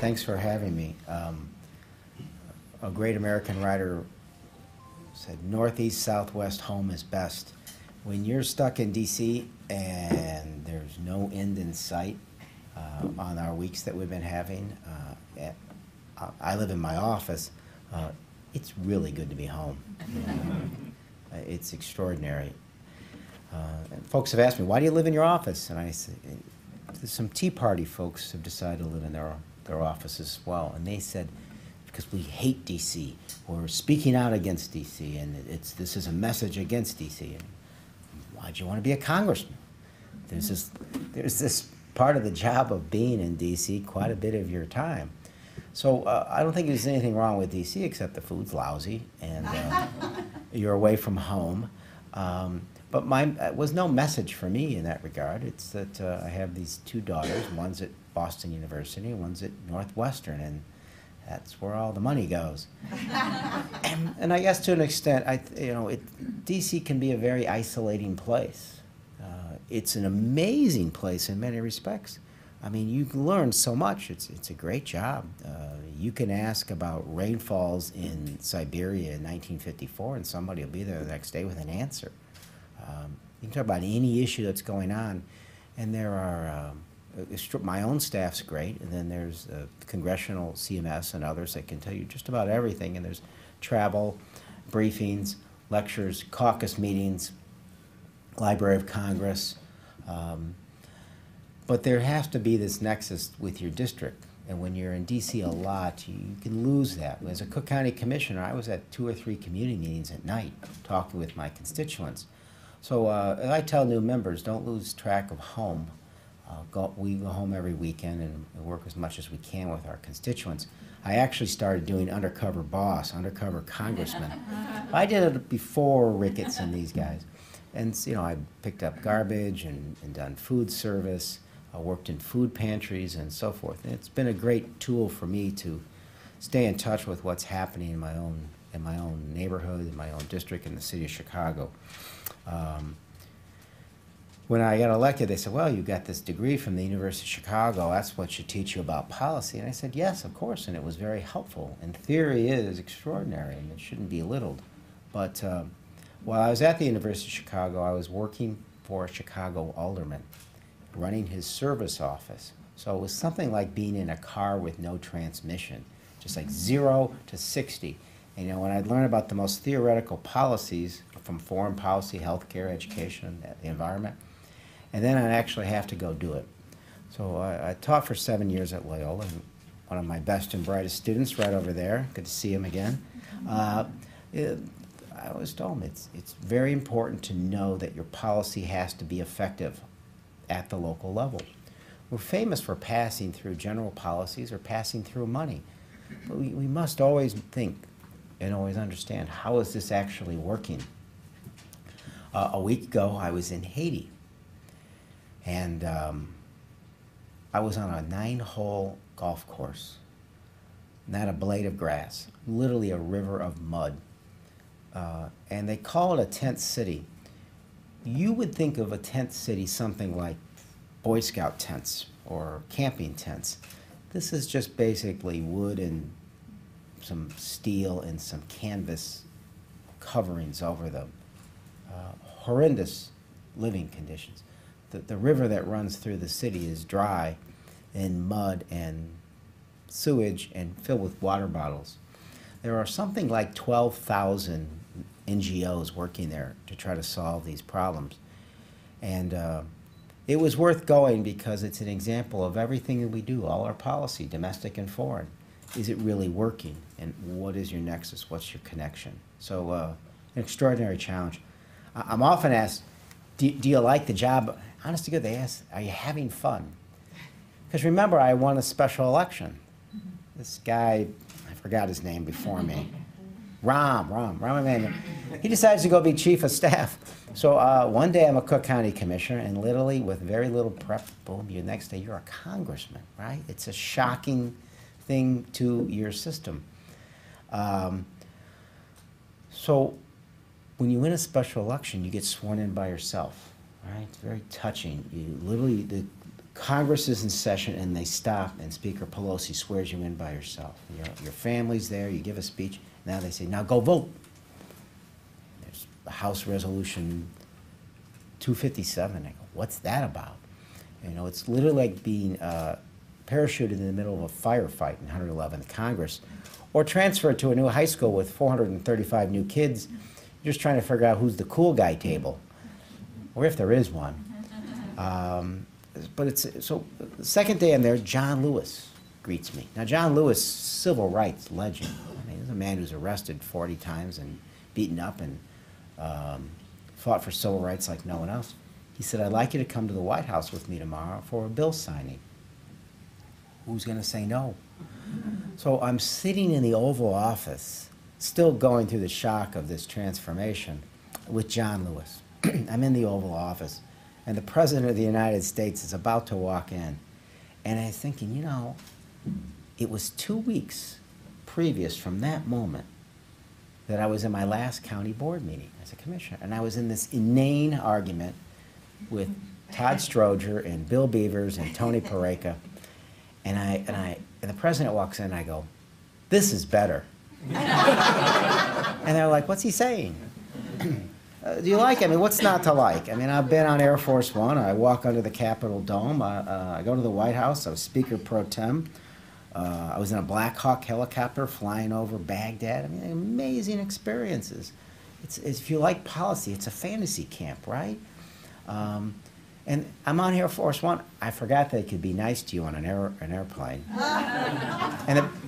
Thanks for having me. A great American writer said, Northeast, Southwest, home is best. When you're stuck in D.C. and there's no end in sight on our weeks that we've been having, I live in my office, it's really good to be home. It's extraordinary. And folks have asked me, why do you live in your office? And I say, some Tea Party folks have decided to live in their office as well. And they said, because we hate D.C. We're speaking out against D.C. and this is a message against D.C. And why'd you want to be a congressman? There's this part of the job of being in D.C. quite a bit of your time. So I don't think there's anything wrong with D.C. except the food's lousy and you're away from home. But it was no message for me in that regard. It's that I have these two daughters. One's at Boston University and one's at Northwestern, and that's where all the money goes. And I guess to an extent, D.C. can be a very isolating place. It's an amazing place in many respects. I mean, you can learn so much. It's a great job. You can ask about rainfalls in Siberia in 1954, and somebody will be there the next day with an answer. You can talk about any issue that's going on, and there are, my own staff's great, and then there's Congressional CMS and others that can tell you just about everything, and there's travel, briefings, lectures, caucus meetings, Library of Congress, but there has to be this nexus with your district, and when you're in D.C. a lot, you can lose that. As a Cook County Commissioner, I was at 2 or 3 community meetings at night talking with my constituents. So I tell new members, don't lose track of home. We go home every weekend and work as much as we can with our constituents. I actually started doing undercover boss, undercover congressman. I did it before Ricketts and these guys. And I picked up garbage and done food service. I worked in food pantries and so forth. And it's been a great tool for me to stay in touch with what's happening in my own neighborhood, in my own district, in the city of Chicago. When I got elected, they said, well, you got this degree from the University of Chicago. That's what should teach you about policy. And I said, yes, of course, and it was very helpful. And theory is extraordinary, and it shouldn't be belittled. But while I was at the University of Chicago, I was working for a Chicago alderman, running his service office. So it was something like being in a car with no transmission, just like 0 to 60. And when I'd learn about the most theoretical policies from foreign policy, healthcare, education, the environment, and then I'd actually have to go do it. So I taught for 7 years at Loyola, and one of my best and brightest students right over there. Good to see him again. I always told him it's very important to know that your policy has to be effective at the local level. We're famous for passing through general policies or passing through money. But we must always think and always understand, how is this actually working? A week ago, I was in Haiti, and I was on a 9-hole golf course, not a blade of grass, literally a river of mud. And they call it a tent city. You would think of a tent city something like Boy Scout tents or camping tents. This is just basically wood and some steel and some canvas coverings over them. Horrendous living conditions. The river that runs through the city is dry and mud and sewage and filled with water bottles. There are something like 12,000 NGOs working there to try to solve these problems. And it was worth going because it's an example of everything that we do, all our policy, domestic and foreign. Is it really working? And what is your nexus? What's your connection? So an extraordinary challenge. I'm often asked, do you like the job? Honest to God, they ask, are you having fun? Because remember, I won a special election. This guy, I forgot his name before me, Rahm Emanuel. He decides to go be chief of staff. So one day I'm a Cook County Commissioner, and literally with very little prep, boom, the next day you're a congressman, right? It's a shocking thing to your system. So when you win a special election, you get sworn in by yourself, right? It's very touching. You literally, Congress is in session and they stop and Speaker Pelosi swears you in by yourself. Your family's there, you give a speech, now they say, now go vote. There's the House Resolution 257. I go, what's that about? You know, it's literally like being parachuted in the middle of a firefight in 111th Congress, or transferred to a new high school with 435 new kids. You're just trying to figure out who's the cool guy table, or if there is one. But so the second day I'm there, John Lewis greets me. Now, John Lewis, civil rights legend. I mean, he's a man who's arrested 40 times and beaten up and fought for civil rights like no one else. He said, I'd like you to come to the White House with me tomorrow for a bill signing. Who's going to say no? So I'm sitting in the Oval Office, still going through the shock of this transformation, with John Lewis. I'm in the Oval Office, and the President of the United States is about to walk in. And I was thinking, you know, it was 2 weeks previous from that moment that I was in my last county board meeting as a commissioner. And I was in this inane argument with Todd Stroger and Bill Beavers and Tony Pareka. And the President walks in and I go, this is better. And they're like, what's he saying? Do you like it? I mean, what's not to like? I mean, I've been on Air Force One. I walk under the Capitol Dome. I go to the White House. I was Speaker Pro Tem. I was in a Black Hawk helicopter flying over Baghdad. I mean, amazing experiences. If you like policy, it's a fantasy camp, right? And I'm on Air Force One. I forgot they could be nice to you on an airplane,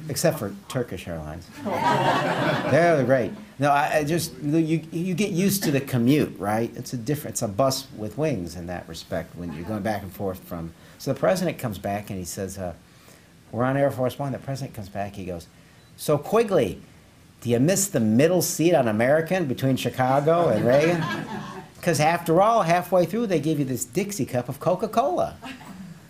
except for Turkish Airlines. They're great. No, you get used to the commute, right? It's a bus with wings in that respect when you're going back and forth from. So the President comes back and he says, "We're on Air Force One." The President comes back. He goes, "So Quigley, do you miss the middle seat on American between Chicago and Reagan?" Because after all, halfway through, they give you this Dixie cup of Coca-Cola,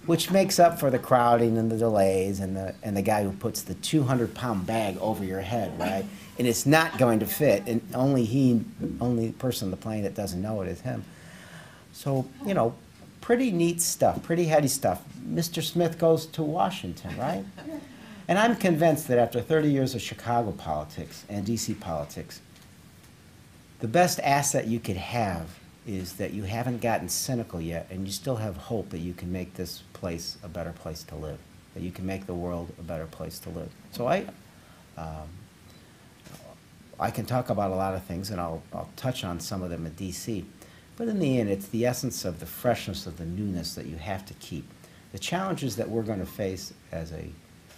which makes up for the crowding and the delays and the guy who puts the 200-pound bag over your head, right? And it's not going to fit, and only person on the plane that doesn't know it is him. So, you know, pretty neat stuff, pretty heady stuff. Mr. Smith goes to Washington, right? And I'm convinced that after 30 years of Chicago politics and D.C. politics, the best asset you could have is that you haven't gotten cynical yet, and you still have hope that you can make this place a better place to live, that you can make the world a better place to live. So I can talk about a lot of things, and I'll touch on some of them at D.C., but in the end, it's the essence of the freshness of the newness that you have to keep. The challenges that we're going to face as a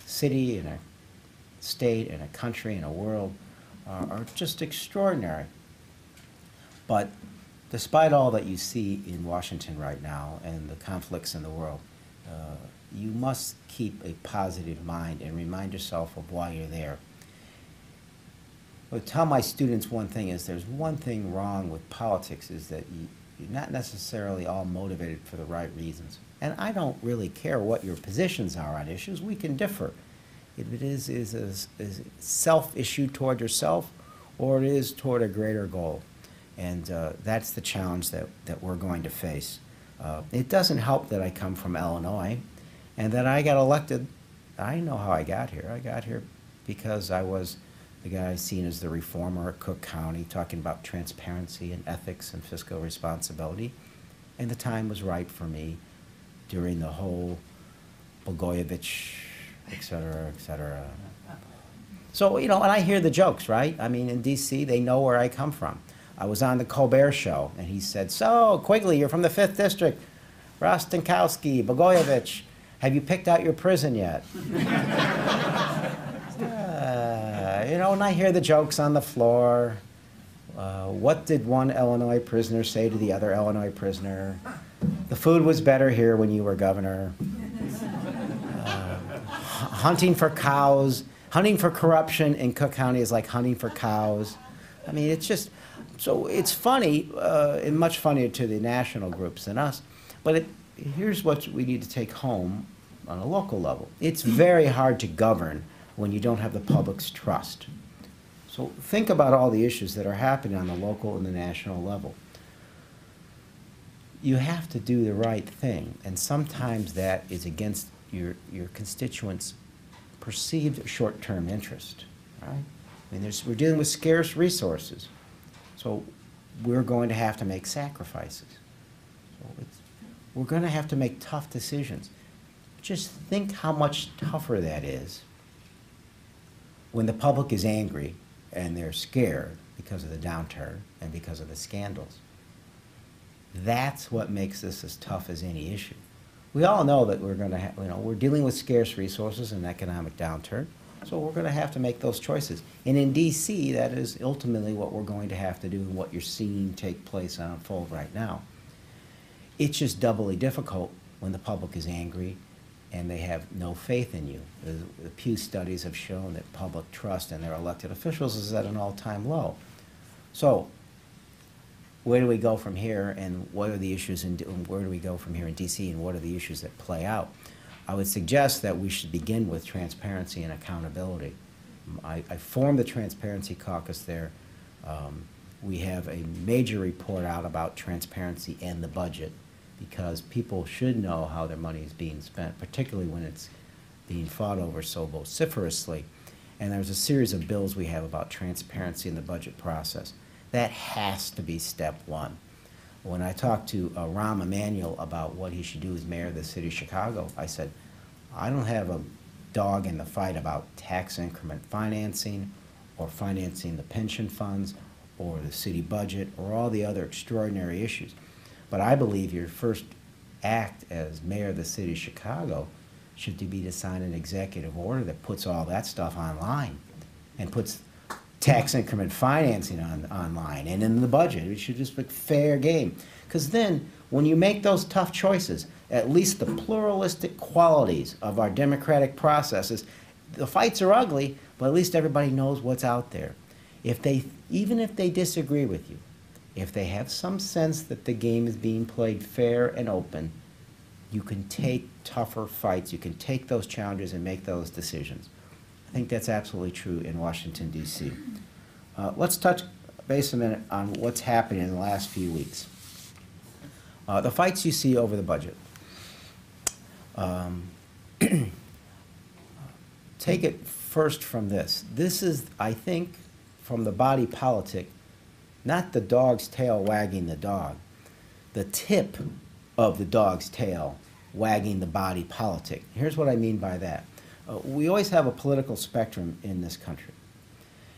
city and a state and a country and a world are just extraordinary. But despite all that you see in Washington right now and the conflicts in the world, you must keep a positive mind and remind yourself of why you're there. I tell my students one thing is there's one thing wrong with politics is that you're not necessarily all motivated for the right reasons. And I don't really care what your positions are on issues. We can differ. If it is a self-issue toward yourself or it is toward a greater goal. And that's the challenge that we're going to face. It doesn't help that I come from Illinois and that I got elected. I know how I got here. I got here because I was the guy seen as the reformer at Cook County, talking about transparency and ethics and fiscal responsibility. And the time was right for me during the whole Blagojevich, et cetera, et cetera. So, you know, and I hear the jokes, right? I mean, in D.C., they know where I come from. I was on the Colbert Show, and he said, so, Quigley, you're from the 5th District. Rostenkowski, Blagojevich, have you picked out your prison yet? You know, and I hear the jokes on the floor. What did one Illinois prisoner say to the other Illinois prisoner? The food was better here when you were governor. Hunting for cows, hunting for corruption in Cook County is like hunting for cows. I mean, it's just, so it's funny, and much funnier to the national groups than us, but here's what we need to take home on a local level. It's very hard to govern when you don't have the public's trust. So think about all the issues that are happening on the local and the national level. you have to do the right thing, and sometimes that is against your constituents' perceived short-term interest, right? I mean, we're dealing with scarce resources, so we're going to have to make sacrifices. So we're going to have to make tough decisions. Just think how much tougher that is when the public is angry and they're scared because of the downturn and because of the scandals. That's what makes this as tough as any issue. We all know that we're going to have, we're dealing with scarce resources and economic downturn, so we're going to have to make those choices. And in D.C., that is ultimately what we're going to have to do and what you're seeing take place and unfold right now. It's just doubly difficult when the public is angry and they have no faith in you. The Pew studies have shown that public trust in their elected officials is at an all-time low. So where do we go from here, and what are the issues, where do we go from here in D.C., and what are the issues that play out? I would suggest that we should begin with transparency and accountability. I formed the Transparency Caucus there. We have a major report out about transparency and the budget, because people should know how their money is being spent, particularly when it's being fought over so vociferously. And there's a series of bills we have about transparency in the budget process. That has to be step one. When I talked to Rahm Emanuel about what he should do as mayor of the city of Chicago, I said, I don't have a dog in the fight about tax increment financing or financing the pension funds or the city budget or all the other extraordinary issues. But I believe your first act as mayor of the city of Chicago should be to sign an executive order that puts all that stuff online and puts tax increment financing online and in the budget. It should just be fair game. Because then, when you make those tough choices, at least the pluralistic qualities of our democratic processes, the fights are ugly, but at least everybody knows what's out there. Even if they disagree with you, if they have some sense that the game is being played fair and open, you can take tougher fights, you can take those challenges and make those decisions. I think that's absolutely true in Washington, D.C. Let's touch base a minute on what's happening in the last few weeks. The fights you see over the budget. Take it first from this. This is, I think, from the body politic, not the dog's tail wagging the dog, the tip of the dog's tail wagging the body politic. Here's what I mean by that. We always have a political spectrum in this country.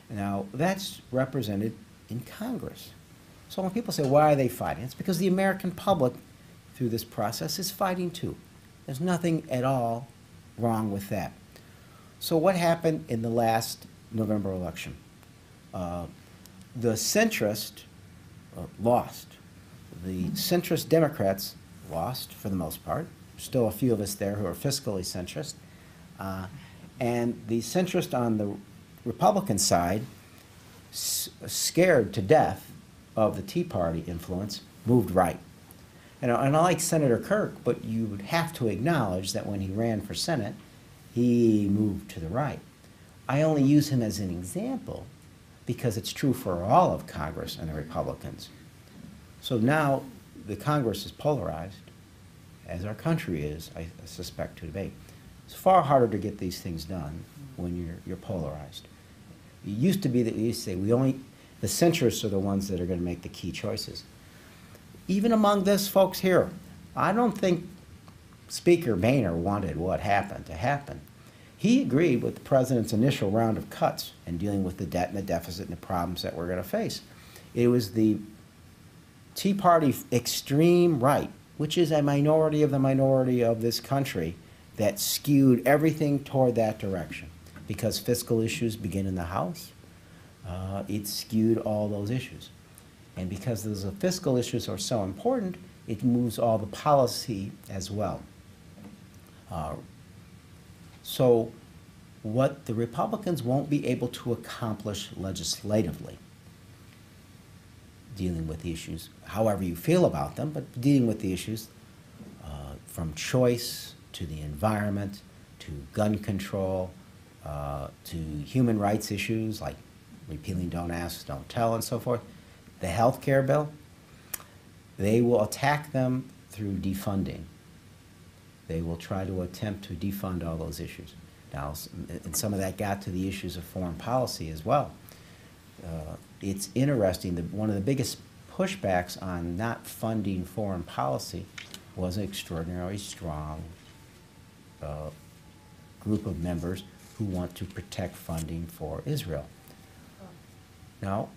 Now, that's represented in Congress. So when people say, why are they fighting? It's because the American public, through this process, is fighting too. There's nothing at all wrong with that. So what happened in the last November election? The centrist lost. The centrist Democrats lost, for the most part. Still a few of us there who are fiscally centrist. And the centrist on the Republican side, scared to death of the Tea Party influence, moved right. And I like Senator Kirk, but you would have to acknowledge that when he ran for Senate, he moved to the right. I only use him as an example because it's true for all of Congress and the Republicans. So now the Congress is polarized, as our country is, I suspect, to debate. It's far harder to get these things done when you're polarized. It used to be that we used to say the centrists are the ones that are going to make the key choices. Even among this folks here, I don't think Speaker Boehner wanted what happened to happen. He agreed with the president's initial round of cuts and dealing with the debt and the deficit and the problems that we're going to face. It was the Tea Party extreme right, which is a minority of the minority of this country, that skewed everything toward that direction. Because fiscal issues begin in the House, it skewed all those issues. And because those fiscal issues are so important, it moves all the policy as well. So what the Republicans won't be able to accomplish legislatively, dealing with the issues, however you feel about them, but dealing with the issues from choice to the environment, to gun control, to human rights issues like repealing Don't Ask, Don't Tell, and so forth. The health care bill, They will attack them through defunding. They will try to attempt to defund all those issues. Now, and some of that got to the issues of foreign policy as well. It's interesting that one of the biggest pushbacks on not funding foreign policy was an extraordinarily strong group of members who want to protect funding for Israel. Now,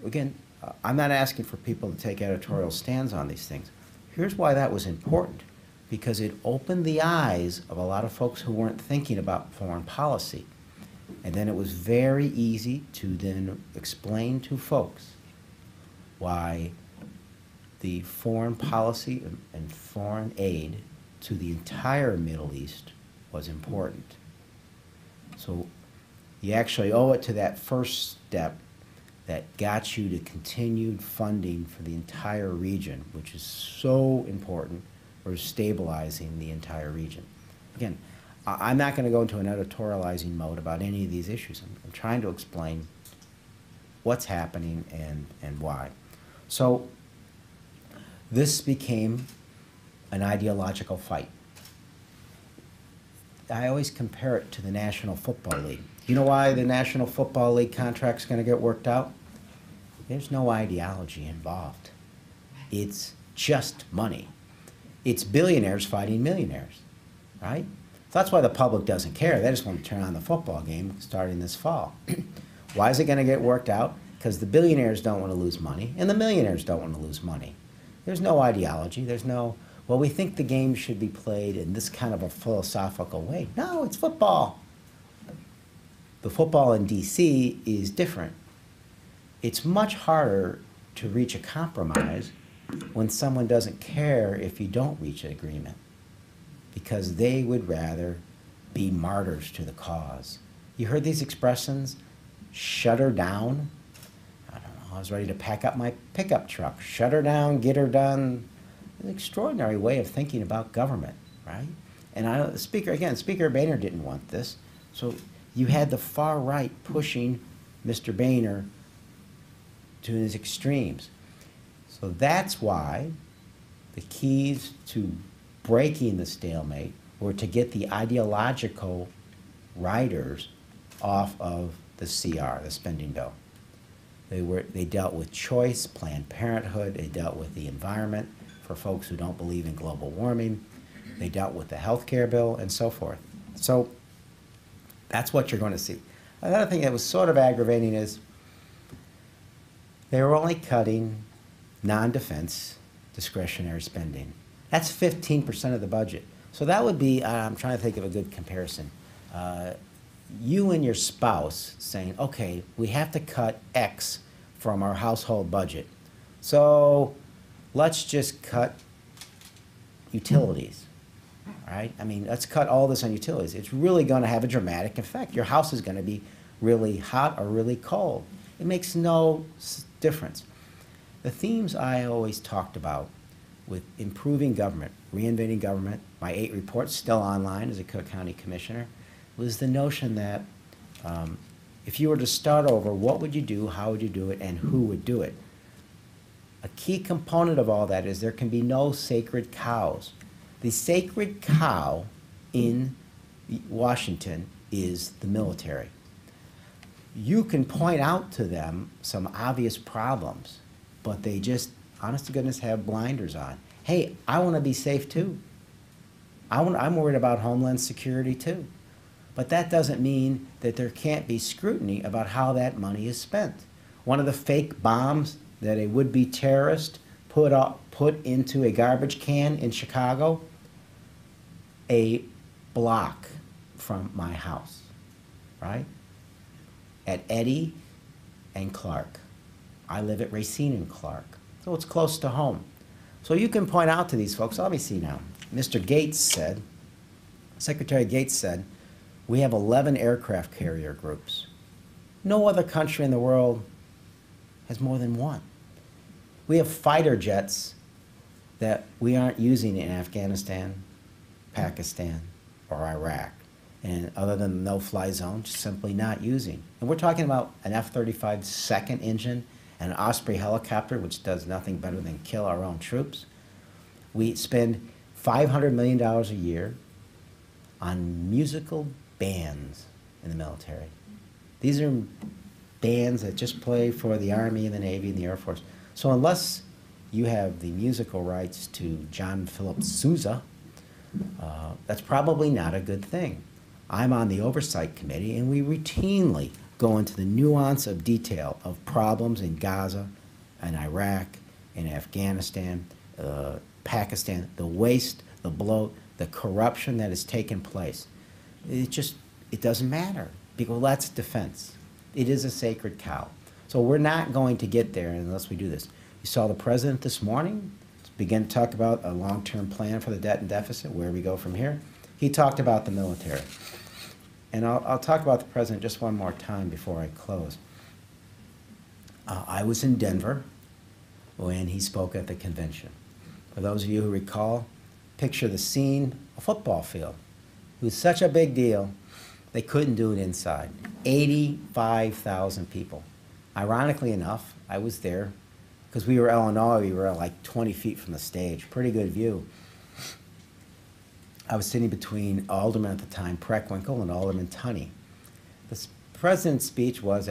again, I'm not asking for people to take editorial stands on these things. Here's why that was important. Because it opened the eyes of a lot of folks who weren't thinking about foreign policy. And then it was very easy to then explain to folks why the foreign policy and foreign aid to the entire Middle East was important. So you actually owe it to that first step that got you to continued funding for the entire region, which is so important for stabilizing the entire region. Again, I'm not going to go into an editorializing mode about any of these issues. I'm trying to explain what's happening and why. So this became an ideological fight. I always compare it to the National Football League. You know why the National Football League contract's going to get worked out? There's no ideology involved. It's just money. It's billionaires fighting millionaires, right? So that's why the public doesn't care. They just want to turn on the football game starting this fall. Why is it going to get worked out? Because the billionaires don't want to lose money, and the millionaires don't want to lose money. There's no ideology. There's no, well, we think the game should be played in this kind of a philosophical way. No, it's football. The football in D.C. is different. It's much harder to reach a compromise when someone doesn't care if you don't reach an agreement, because they would rather be martyrs to the cause. You heard these expressions? Shut her down. I don't know, I was ready to pack up my pickup truck. Shut her down, get her done. An extraordinary way of thinking about government, right? And I know the speaker, again, Speaker Boehner didn't want this. So you had the far right pushing Mr. Boehner to his extremes. So that's why the keys to breaking the stalemate were to get the ideological writers off of the CR, the spending bill. They dealt with choice, Planned Parenthood, they dealt with the environment for folks who don't believe in global warming, they dealt with the health care bill, and so forth. So that's what you're going to see. Another thing that was sort of aggravating is they were only cutting non-defense discretionary spending. That's 15% of the budget. So that would be, I'm trying to think of a good comparison. You and your spouse saying, okay, we have to cut X from our household budget. So let's just cut utilities, right? I mean, let's cut all this on utilities. It's really going to have a dramatic effect. Your house is going to be really hot or really cold. It makes no difference. The themes I always talked about with improving government, reinventing government, my 8 reports still online as a Cook County Commissioner, was the notion that if you were to start over, what would you do, how would you do it, and who would do it? A key component of all that is there can be no sacred cows. The sacred cow in Washington is the military. You can point out to them some obvious problems, but they just, honest to goodness, have blinders on. Hey, I want to be safe too. I'm worried about Homeland Security too. But that doesn't mean that there can't be scrutiny about how that money is spent. One of the fake bombs that a would-be terrorist put into a garbage can in Chicago, a block from my house, right? At Eddy and Clark. I live at Racine and Clark, so it's close to home. So you can point out to these folks, let me see now. Mr. Gates said, Secretary Gates said, we have 11 aircraft carrier groups. No other country in the world has more than one. We have fighter jets that we aren't using in Afghanistan, Pakistan, or Iraq. And other than the no-fly zone, just simply not using. And we're talking about an F-35 second engine an Osprey helicopter, which does nothing better than kill our own troops. We spend $500 million a year on musical bands in the military. These are bands that just play for the Army and the Navy and the Air Force. So unless you have the musical rights to John Philip Sousa, that's probably not a good thing. I'm on the Oversight Committee, and we routinely go into the nuance of detail of problems in Gaza, and Iraq, and Afghanistan, Pakistan, the waste, the bloat, the corruption that has taken place. It doesn't matter, because that's defense. It is a sacred cow. So we're not going to get there unless we do this. You saw the president this morning begin to talk about a long-term plan for the debt and deficit, where we go from here. He talked about the military. And I'll talk about the president just one more time before I close. I was in Denver when he spoke at the convention. For those of you who recall, picture the scene, a football field. It was such a big deal, they couldn't do it inside. 85,000 people. Ironically enough, I was there because we were Illinois, we were like 20 feet from the stage, pretty good view. I was sitting between Alderman at the time, Preckwinkle, and Alderman Tunney. The president's speech was,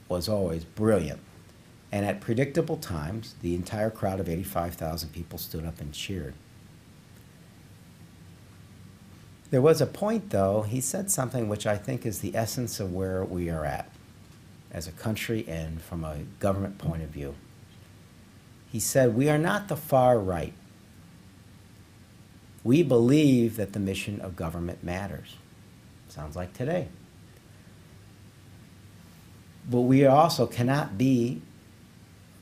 was always, brilliant. And at predictable times, the entire crowd of 85,000 people stood up and cheered. There was a point, though, he said something which I think is the essence of where we are at as a country and from a government point of view. He said, we are not the far right. We believe that the mission of government matters. Sounds like today. But we also cannot be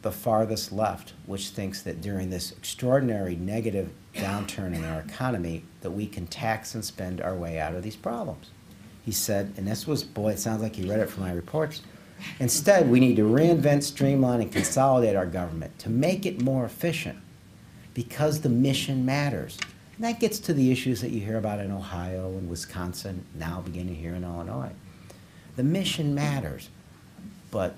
the farthest left, which thinks that during this extraordinary negative downturn in our economy, that we can tax and spend our way out of these problems. He said, and this was, boy, it sounds like he read it from my reports, instead, we need to reinvent, streamline, and consolidate our government to make it more efficient because the mission matters. And that gets to the issues that you hear about in Ohio and Wisconsin, now beginning here in Illinois. The mission matters, but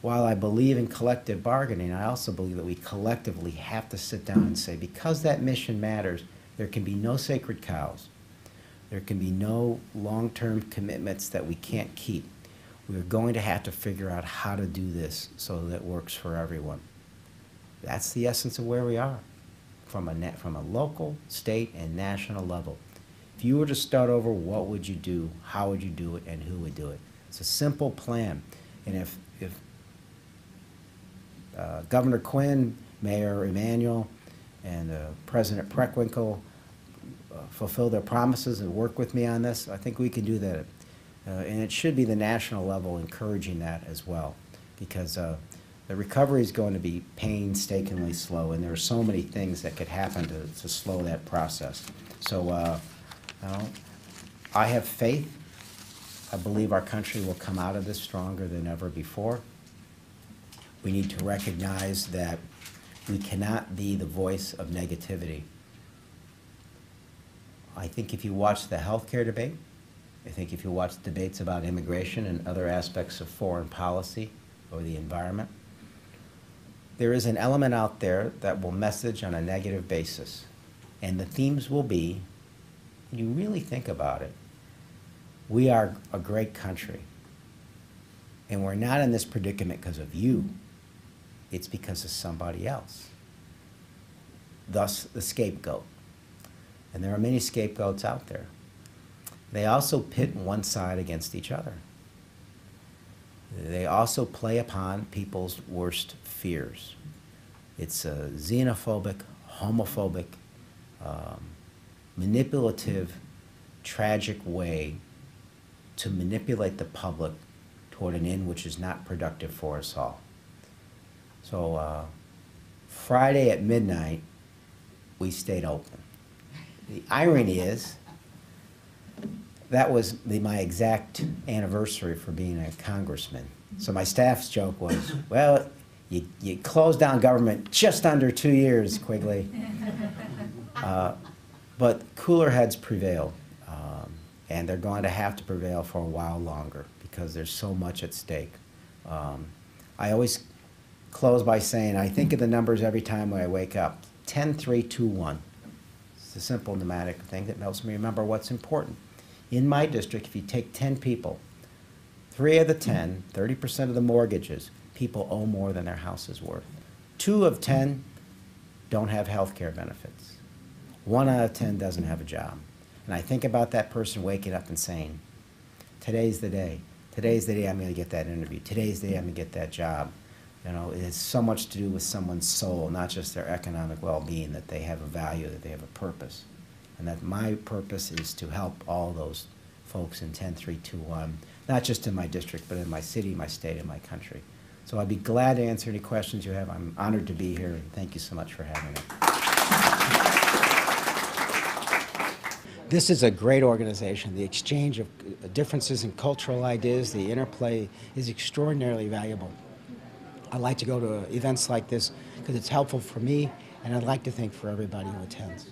while I believe in collective bargaining, I also believe that we collectively have to sit down and say, because that mission matters, there can be no sacred cows. There can be no long-term commitments that we can't keep. We're going to have to figure out how to do this so that it works for everyone. That's the essence of where we are, from a local, state, and national level. If you were to start over, what would you do? How would you do it? And who would do it? It's a simple plan. And if Governor Quinn, Mayor Emanuel, and President Preckwinkle fulfill their promises and work with me on this, I think we can do that. And it should be the national level encouraging that as well, because the recovery is going to be painstakingly slow, and there are so many things that could happen to slow that process. So I have faith. I believe our country will come out of this stronger than ever before. We need to recognize that we cannot be the voice of negativity. I think if you watch the healthcare debate, I think if you watch debates about immigration and other aspects of foreign policy or the environment, there is an element out there that will message on a negative basis. And the themes will be, when you really think about it, we are a great country. And we're not in this predicament because of you. It's because of somebody else. Thus, the scapegoat. And there are many scapegoats out there. They also pit one side against each other. They also play upon people's worst fears. It's a xenophobic, homophobic, manipulative, tragic way to manipulate the public toward an end which is not productive for us all. So Friday at midnight, we stayed open. The irony is, that was my exact anniversary for being a congressman. So my staff's joke was, well, you closed down government just under 2 years, Quigley. But cooler heads prevailed, and they're going to have to prevail for a while longer because there's so much at stake. I always close by saying I think of the numbers every time when I wake up. 10, 3, 2, 1. It's a simple pneumatic thing that helps me remember what's important. In my district, if you take 10 people, 3 of the 10, 30% of the mortgages, people owe more than their house is worth. 2 of 10 don't have health care benefits. 1 out of 10 doesn't have a job. And I think about that person waking up and saying, today's the day. Today's the day I'm going to get that interview. Today's the day I'm going to get that job. You know, it has so much to do with someone's soul, not just their economic well-being, that they have a value, that they have a purpose. And that my purpose is to help all those folks in 10, 3, 2, 1, not just in my district, but in my city, my state, and my country. So I'd be glad to answer any questions you have. I'm honored to be here, and thank you so much for having me. This is a great organization. The exchange of differences in cultural ideas, the interplay is extraordinarily valuable. I like to go to events like this because it's helpful for me, and I'd like to think for everybody who attends.